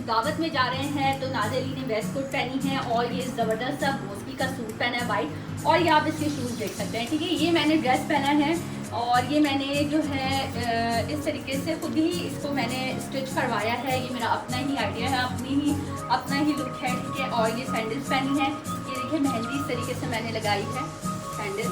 दावत में जा रहे हैं तो नाज़ अली ने वेस्ट कोट पहनी है और ये ज़बरदस्त सा बोस्की का सूट पहना है वाइट, और ये आप इसके शूज़ देख सकते हैं। ठीक है, ये मैंने ड्रेस पहना है और ये मैंने जो है इस तरीके से खुद ही इसको मैंने स्टिच करवाया है। ये मेरा अपना ही आइडिया है, अपना ही लुक है। ठीक है, और ये सैंडल्स पहनी है। ये देखिए मेहंदी इस तरीके से मैंने लगाई है सैंडल,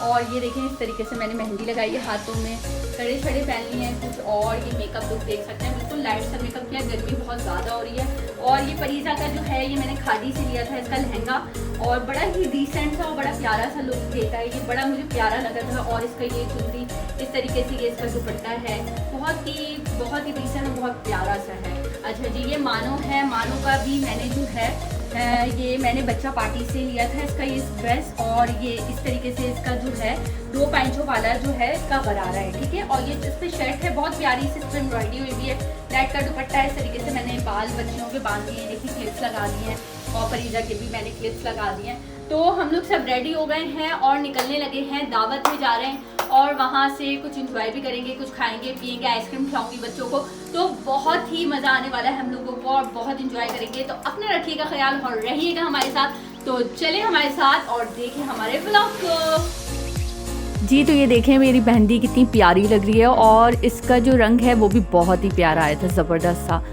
और ये देखें इस तरीके से मैंने मेहंदी लगाई है, हाथों में कड़े छड़े पहननी है कुछ, और ये मेकअप लुक देख सकते हैं, बिल्कुल लाइट सा मेकअप किया। गर्मी बहुत ज़्यादा हो रही है। और ये परीज़ा का जो है ये मैंने खादी से लिया था इसका लहंगा, और बड़ा ही डिसेंट सा और बड़ा प्यारा सा लुक देता है। ये बड़ा मुझे प्यारा लगा था। और इसका ये चुनरी इस तरीके से ये इसका दुपट्टा है, बहुत ही डिसेंट और बहुत प्यारा सा है। अच्छा जी, ये मानो है, मानो का भी मैंने जो है ये मैंने बच्चा पार्टी से लिया था इसका ये ड्रेस, और ये इस तरीके से इसका जो है 2 पैंचों वाला जो है इसका गरारा है। ठीक है, और ये इस पर शर्ट है बहुत प्यारी सी, इस पर एम्ब्रॉयडरी हुई भी है। नेट का दुपट्टा है, इस तरीके से मैंने बाल बच्चियों के बांध दिए हैं, देखिए क्लिप्स लगा दिए हैं, और परीजा के भी मैंने क्लिप्स लगा दिए हैं। तो हम लोग सब रेडी हो गए हैं और निकलने लगे हैं, दावत में जा रहे हैं, और वहाँ से कुछ एंजॉय भी करेंगे, कुछ खाएंगे पिएंगे, आइसक्रीम खिलाऊंगी बच्चों को। तो बहुत ही मज़ा आने वाला है हम लोगों को और बहुत एंजॉय करेंगे। तो अपना रखिएगा ख्याल और रहिएगा हमारे साथ। तो चले हमारे साथ और देखें हमारे ब्लॉग को। जी, तो ये देखें मेरी मेहंदी कितनी प्यारी लग रही है, और इसका जो रंग है वो भी बहुत ही प्यारा आया था, ज़बरदस्त सा।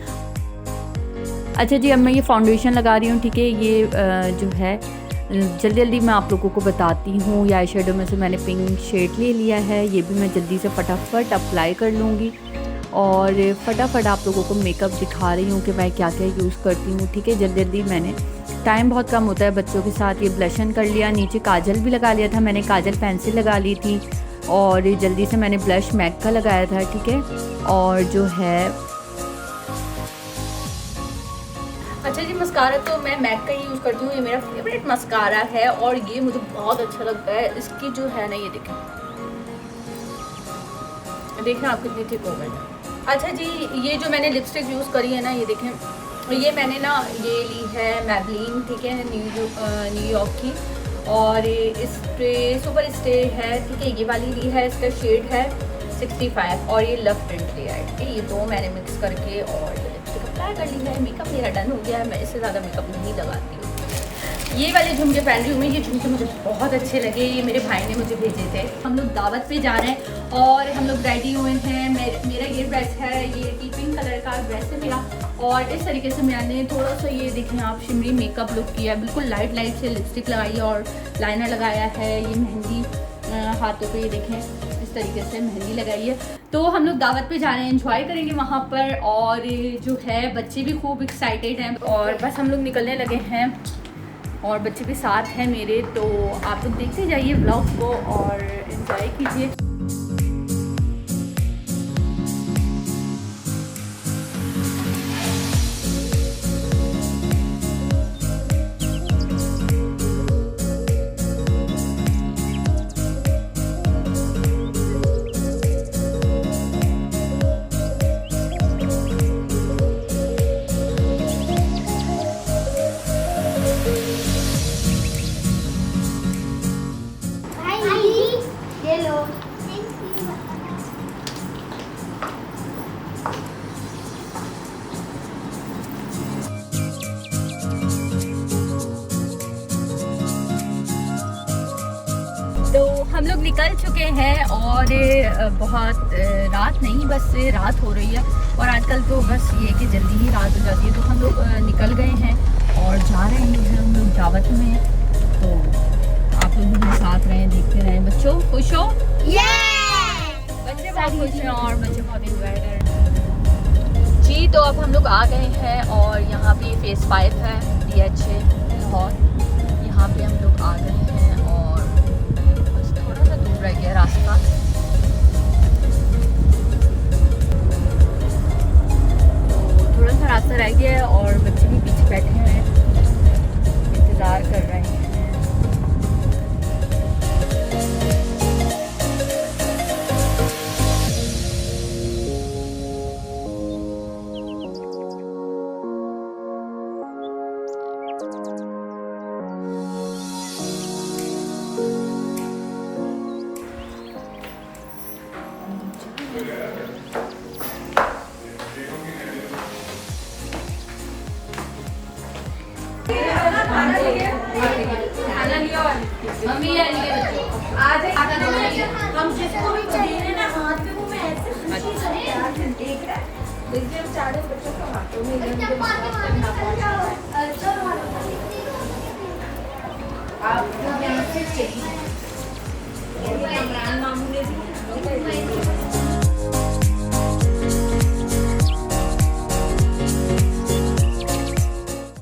अच्छा जी, अब मैं ये फाउंडेशन लगा रही हूँ। ठीक है, ये जो है जल्दी मैं आप लोगों को बताती हूँ। ये आई शेडो में से मैंने पिंक शेड ले लिया है, ये भी मैं जल्दी से फटाफट अप्लाई कर लूँगी, और फटाफट आप लोगों को मेकअप दिखा रही हूँ कि मैं क्या क्या यूज़ करती हूँ। ठीक है, जल्दी मैंने, टाइम बहुत कम होता है बच्चों के साथ। ये ब्लशन कर लिया, नीचे काजल भी लगा लिया था मैंने, काजल पेंसिल लगा ली थी, और जल्दी से मैंने ब्लश मैक का लगाया था। ठीक है, और जो है अच्छा जी, मस्कारा तो मैं मैक का ही यूज़ करती हूँ, ये मेरा फेवरेट मस्कारा है और ये मुझे बहुत अच्छा लगता है। इसकी जो है ना, ये देखें आप कितनी ठीक हो गई। अच्छा जी, ये जो मैंने लिपस्टिक यूज़ करी है ना, ये देखें, ये मैंने ना ये ली है मैबलिन, ठीक है, न्यूयॉर्क की, और इस पे सुपर स्टे है। ठीक है, ये वाली ली है, इसका शेड है 65, और ये लव प्रिंट लिया है। ठीक है, ये दो मैंने मिक्स करके और लिपस्टिक अप्लाई कर ली है। मेकअप मेरा डन हो गया है, मैं इससे ज़्यादा मेकअप नहीं लगाती हूँ। ये वाले झुमके पहन रही हूँ मैं, ये झुमके मुझे बहुत अच्छे लगे, ये मेरे भाई ने मुझे भेजे थे। हम लोग दावत पे जा रहे हैं और हम लोग रेडी हुए हैं। मेरा ये ड्रेस है, ये पिंक कलर का ड्रेस है मेरा, और इस तरीके से मैंने थोड़ा सा ये देखें आप शिमरी मेकअप लुक किया, बिल्कुल लाइट से लिपस्टिक लगाई और लाइनर लगाया है। ये मेहंदी हाथों पे, ये देखें इस तरीके से मेहंदी लगाई है। तो हम लोग दावत पे जा रहे हैं, एंजॉय करेंगे वहाँ पर, और जो है बच्चे भी खूब एक्साइटेड हैं, और बस हम लोग निकलने लगे हैं और बच्चे भी साथ हैं मेरे। तो आप लोग देखते जाइए ब्लॉग को और एंजॉय कीजिए। तो हम लोग निकल चुके हैं और बहुत रात नहीं, बस रात हो रही है, और आजकल तो बस ये कि जल्दी ही रात हो जाती है। तो हम लोग निकल गए हैं और जा रहे हैं हम लोग दावत में। तो आप लोग भी साथ रहें, देखते रहें। बच्चों खुश हो? बच्चे बहुत खुश हैं और बच्चे बहुत इंजॉय कर रहे हैं जी। तो अब हम लोग आ गए हैं और यहाँ पे फेस 5 है DH लाहौर, यहाँ पे हम लोग आ गए हैं और बस थोड़ा सा दूर रह गया रास्ता। तो थोड़ा सा रास्ता रह गया है और बच्चे भी पीछे बैठे हुए हैं, इंतज़ार कर रहे हैं। खाना लिया और मम्मी या लिए बच्चों आज हम जिसको भी दे रहे ना हाथ में वो मैं ऐसे खुशी से देख रहा है। देखिए हम चारों बच्चों को हाथों में आप यहाँ से चाहिए